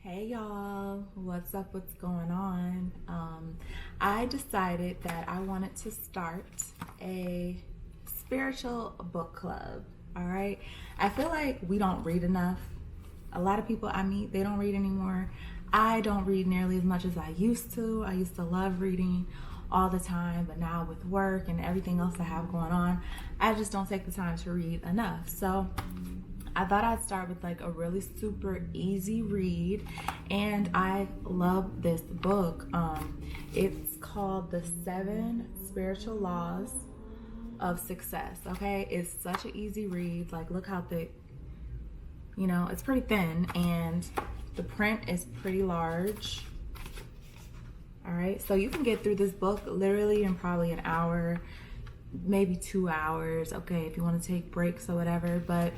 Hey y'all, what's up? What's going on? I decided that I wanted to start a spiritual book club. All right, I feel like we don't read enough. A lot of people I meet, they don't read anymore. I don't read nearly as much as I used to. I used to love reading all the time, but now with work and everything else I have going on, I just don't take the time to read enough. So I thought I'd start with like a really super easy read, and I love this book. It's called The 7 Spiritual Laws of Success. Okay, it's such an easy read. Like, look how thick, it's pretty thin, and the print is pretty large. All right, so you can get through this book literally in probably an hour, maybe 2 hours. Okay, if you want to take breaks or whatever, but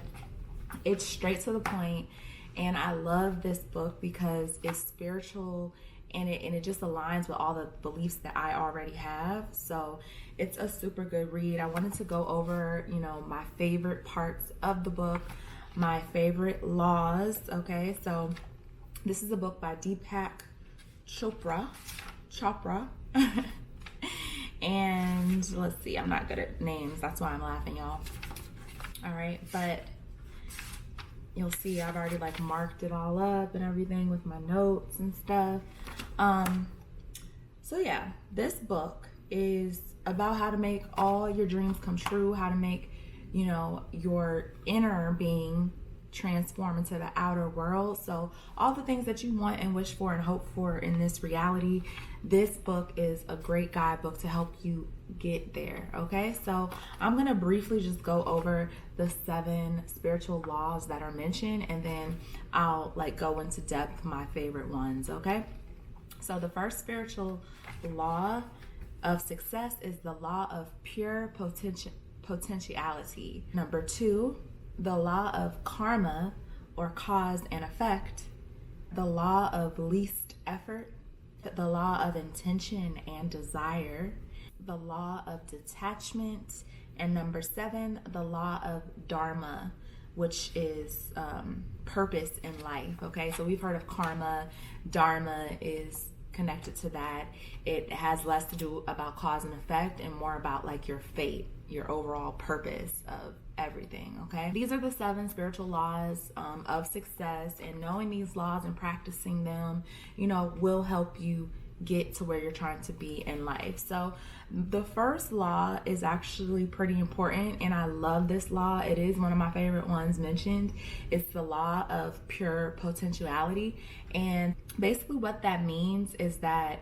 it's straight to the point, and I love this book because it's spiritual and it just aligns with all the beliefs that I already have. So it's a super good read. I wanted to go over, my favorite parts of the book, my favorite laws. Okay, so this is a book by Chopra. And let's see, I'm not good at names. That's why I'm laughing, y'all. All right, but you'll see I've already like marked it all up and everything with my notes and stuff. So yeah, this book is about how to make all your dreams come true, how to make, your inner being transform into the outer world. So all the things that you want and wish for and hope for in this reality, this book is a great guidebook to help you get there. Okay, so I'm gonna briefly just go over the 7 spiritual laws that are mentioned, and then I'll like go into depth my favorite ones. Okay, so the first spiritual law of success is the law of pure potentiality. Number 2, the law of karma, or cause and effect, the law of least effort, the law of intention and desire, the law of detachment, and number 7, the law of dharma, which is purpose in life. Okay, so we've heard of karma. Dharma is connected to that. It has less to do about cause and effect and more about like your fate, your overall purpose of everything. Okay, these are the 7 spiritual laws of success, and knowing these laws and practicing them, will help you get to where you're trying to be in life. So the first law is actually pretty important, and I love this law. It is one of my favorite ones mentioned. It's the law of pure potentiality, and basically what that means is that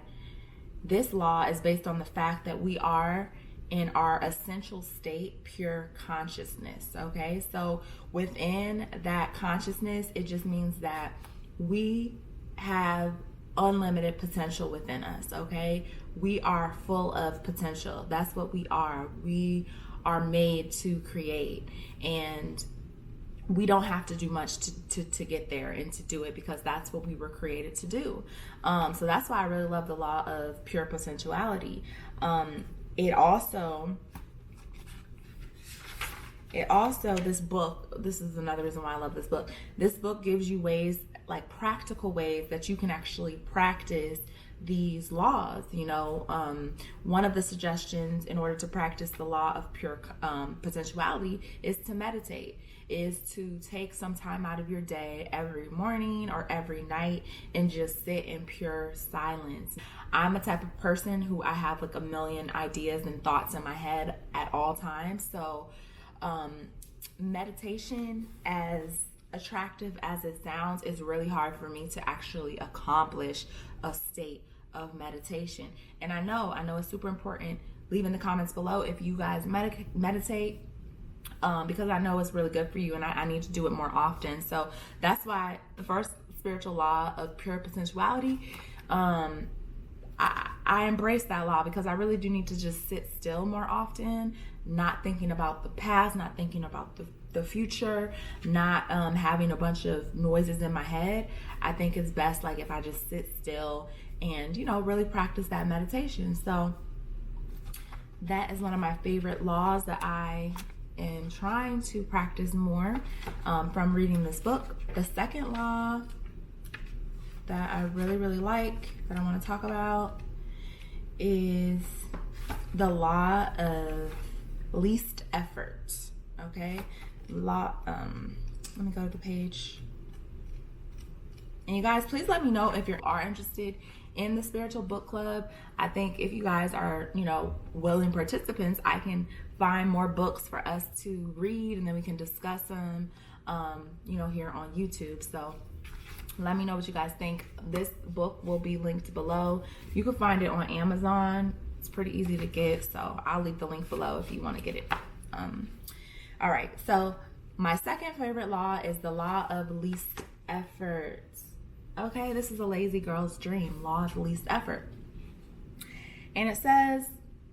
this law is based on the fact that we are in our essential state pure consciousness. Okay, so within that consciousness, it just means that we have unlimited potential within us. Okay, we are full of potential. That's what we are. We are made to create, and we don't have to do much to get there and to do it, because that's what we were created to do. So that's why I really love the law of pure potentiality. This is another reason why I love this book. This book gives you ways, like practical ways, that you can actually practice these laws. One of the suggestions in order to practice the law of pure potentiality is to meditate, is to take some time out of your day every morning or every night and just sit in pure silence. I'm a type of person who I have like a million ideas and thoughts in my head at all times. So meditation, as attractive as it sounds, is really hard for me to actually accomplish a state of meditation. And I know it's super important. Leave in the comments below if you guys meditate, because I know it's really good for you, and I need to do it more often. So that's why the first spiritual law of pure potentiality, I embrace that law, because I really do need to just sit still more often, not thinking about the past, not thinking about the future, not having a bunch of noises in my head. I think it's best like if I just sit still and really practice that meditation. So that is one of my favorite laws that I am trying to practice more from reading this book. The second law that I really, really like that I want to talk about is the law of least effort. Okay, let me go to the page. And you guys, please let me know if you are interested in the spiritual book club. I think if you guys are, willing participants, I can find more books for us to read, and then we can discuss them, here on YouTube. So let me know what you guys think. This book will be linked below. You can find it on Amazon. It's pretty easy to get, so I'll leave the link below if you want to get it. All right, so my second favorite law is the law of least effort. Okay, this is a lazy girl's dream, law of least effort. And it says,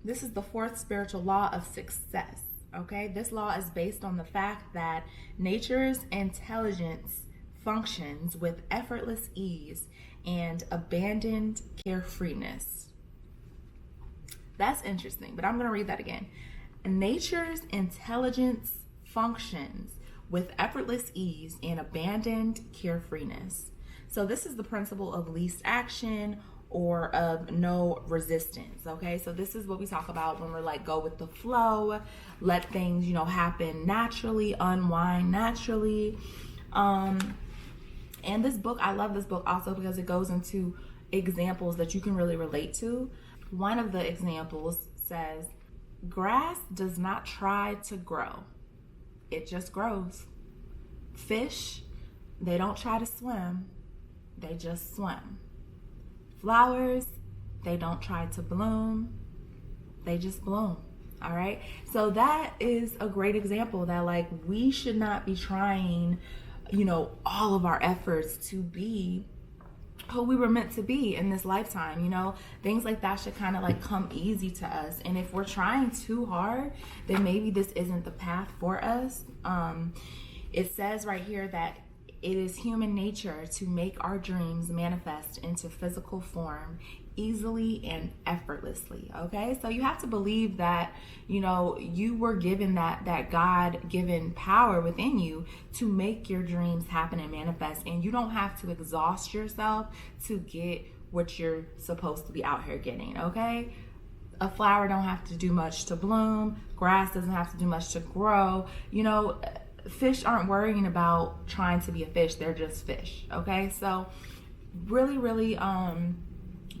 this is the fourth spiritual law of success. Okay, this law is based on the fact that nature's intelligence functions with effortless ease and abandoned carefreeness. That's interesting, but I'm going to read that again. Nature's intelligence functions with effortless ease and abandoned carefreeness. So this is the principle of least action or of no resistance. Okay, so this is what we talk about when we're like, go with the flow, let things, happen naturally, unwind naturally. And this book, I love this book also because it goes into examples that you can really relate to. One of the examples says, grass does not try to grow. It just grows. Fish, they don't try to swim. They just swim. Flowers, they don't try to bloom. They just bloom. All right. So that is a great example that we should not be trying, all of our efforts to be who we were meant to be in this lifetime. Things like that should kind of come easy to us. And if we're trying too hard, then maybe this isn't the path for us. It says right here that it is human nature to make our dreams manifest into physical form easily and effortlessly. Okay, so you have to believe that you were given that God-given power within you to make your dreams happen and manifest, and you don't have to exhaust yourself to get what you're supposed to be out here getting. Okay, a flower don't have to do much to bloom. Grass doesn't have to do much to grow. Fish aren't worrying about trying to be a fish. They're just fish. Okay, so really, really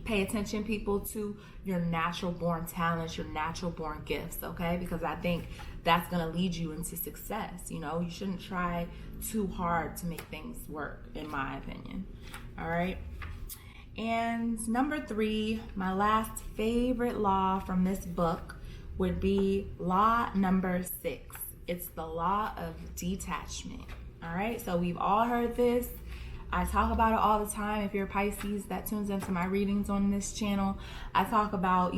pay attention, people, to your natural born talents, your natural born gifts. Okay, because I think that's going to lead you into success. You shouldn't try too hard to make things work, in my opinion. All right. And number 3, my last favorite law from this book would be law number 6. It's the law of detachment. All right, so we've all heard this. I talk about it all the time. If you're a Pisces that tunes into my readings on this channel, I talk about,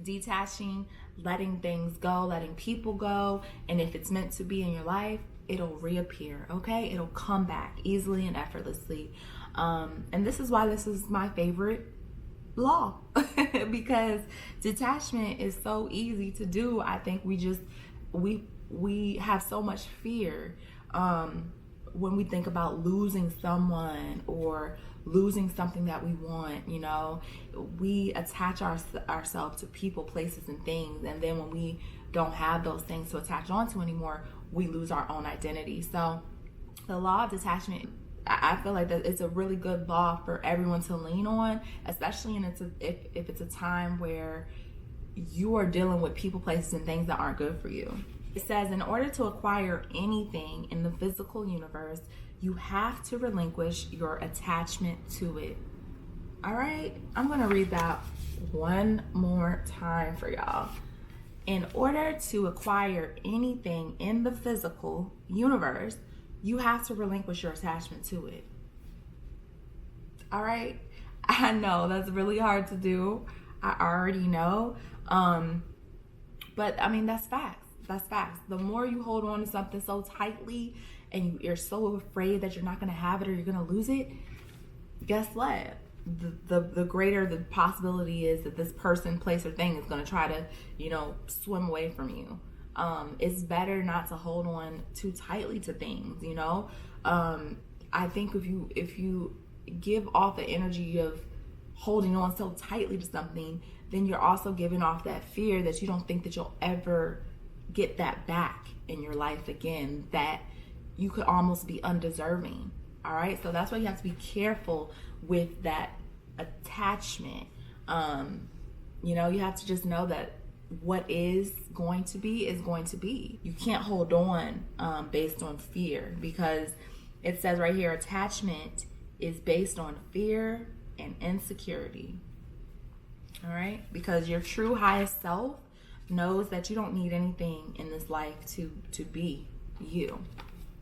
detaching, letting things go, letting people go. And if it's meant to be in your life, it'll reappear, okay? It'll come back easily and effortlessly. And this is why this is my favorite law, because detachment is so easy to do. I think we have so much fear when we think about losing someone or losing something that we want. We attach ourselves to people, places, and things, and then when we don't have those things to attach onto anymore, we lose our own identity. So the law of detachment, I feel like that it's a really good law for everyone to lean on, especially if it's a time where you are dealing with people, places, and things that aren't good for you. It says, in order to acquire anything in the physical universe, you have to relinquish your attachment to it. All right, I'm going to read that one more time for y'all. In order to acquire anything in the physical universe, you have to relinquish your attachment to it. All right, I know that's really hard to do. I already know. But I mean, that's facts. That's facts. The more you hold on to something so tightly and you're so afraid that you're not going to have it or you're going to lose it, guess what? The greater the possibility is that this person, place, or thing is going to try to, swim away from you. It's better not to hold on too tightly to things, I think if you give off the energy of holding on so tightly to something, then you're also giving off that fear that you don't think that you'll ever get that back in your life again, that you could almost be undeserving. All right, so that's why you have to be careful with that attachment. You know, you have to just know that what is going to be is going to be. You can't hold on based on fear, because it says right here, attachment is based on fear and insecurity. All right, because your true highest self knows that you don't need anything in this life to be you.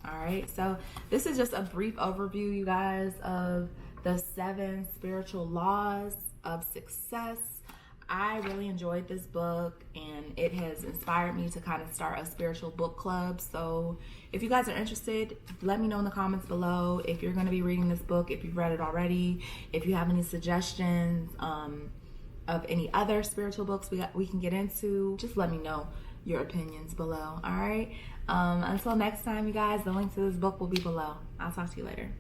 All right, so this is just a brief overview, you guys, of the 7 spiritual laws of success. I really enjoyed this book, and it has inspired me to kind of start a spiritual book club. So if you guys are interested, let me know in the comments below if you're going to be reading this book, if you've read it already, if you have any suggestions of any other spiritual books we can get into. Just let me know your opinions below. All right, until next time, you guys, the link to this book will be below. I'll talk to you later.